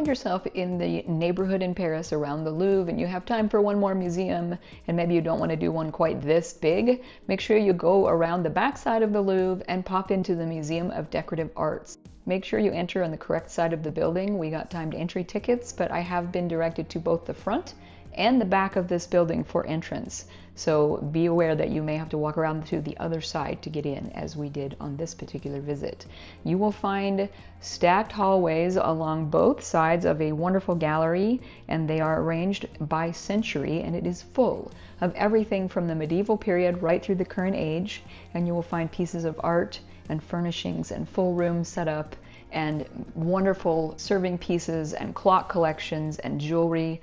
find yourself in the neighborhood in Paris around the Louvre and you have time for one more museum, and maybe you don't want to do one quite this big, make sure you go around the back side of the Louvre and pop into the Museum of Decorative Arts. Make sure you enter on the correct side of the building. We got timed entry tickets, but I have been directed to both the front and the back of this building for entrance. So be aware that you may have to walk around to the other side to get in, as we did on this particular visit. You will find stacked hallways along both sides of a wonderful gallery, and they are arranged by century, and it is full of everything from the medieval period right through the current age. And you will find pieces of art and furnishings and full room setup and wonderful serving pieces and clock collections and jewelry.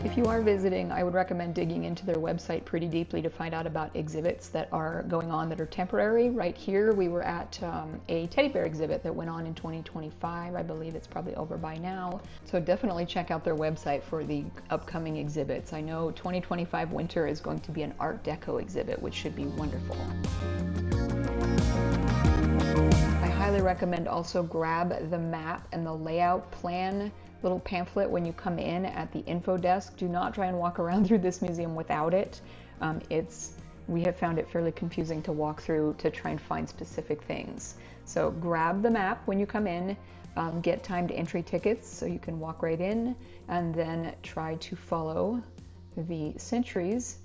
If you are visiting, I would recommend digging into their website pretty deeply to find out about exhibits that are going on that are temporary. Right here, we were at a teddy bear exhibit that went on in 2025. I believe it's probably over by now. So definitely check out their website for the upcoming exhibits. I know 2025 winter is going to be an Art Deco exhibit, which should be wonderful. I highly recommend also grab the map and the layout plan little pamphlet when you come in at the info desk. Do not try and walk around through this museum without it. We have found it fairly confusing to walk through to try and find specific things. So grab the map when you come in, get timed entry tickets so you can walk right in, and then try to follow the centuries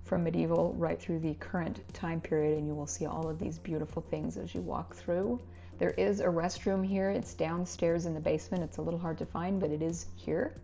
from medieval right through the current time period, and you will see all of these beautiful things as you walk through. There is a restroom here. It's downstairs in the basement. It's a little hard to find, but it is here.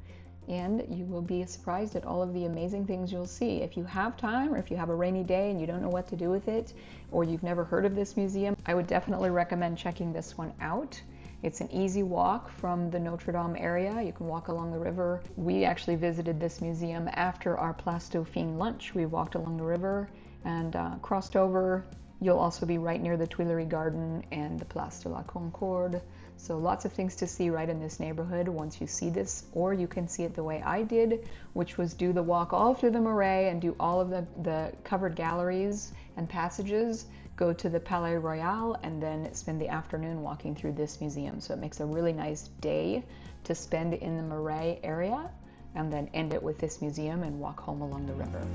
And you will be surprised at all of the amazing things you'll see. If you have time, or if you have a rainy day and you don't know what to do with it, or you've never heard of this museum, I would definitely recommend checking this one out. It's an easy walk from the Notre Dame area. You can walk along the river. We actually visited this museum after our Place Dauphine lunch. We walked along the river and crossed over. You'll also be right near the Tuileries Garden and the Place de la Concorde. So lots of things to see right in this neighborhood once you see this, or you can see it the way I did, which was do the walk all through the Musée and do all of the covered galleries and passages, go to the Palais Royal, and then spend the afternoon walking through this museum. So it makes a really nice day to spend in the Musée area, and then end it with this museum and walk home along the river.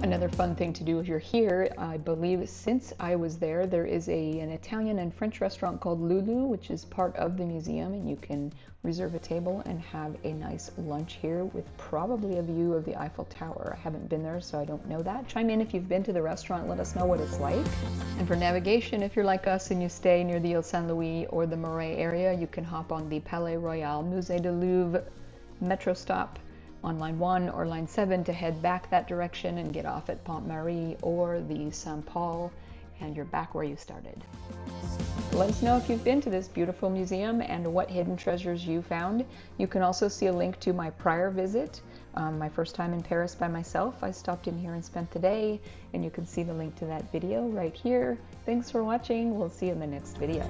Another fun thing to do if you're here, I believe since I was there, there is an Italian and French restaurant called Lulu, which is part of the museum, and you can reserve a table and have a nice lunch here with probably a view of the Eiffel Tower. I haven't been there, so I don't know that. Chime in if you've been to the restaurant, let us know what it's like. And for navigation, if you're like us and you stay near the Ile Saint-Louis or the Musée area, you can hop on the Palais Royal Musée du Louvre metro stop on line 1 or line 7 to head back that direction and get off at Pont Marie or the Saint Paul, and you're back where you started. Let us know if you've been to this beautiful museum and what hidden treasures you found. You can also see a link to my prior visit, my first time in Paris by myself. I stopped in here and spent the day, and you can see the link to that video right here. Thanks for watching. We'll see you in the next video.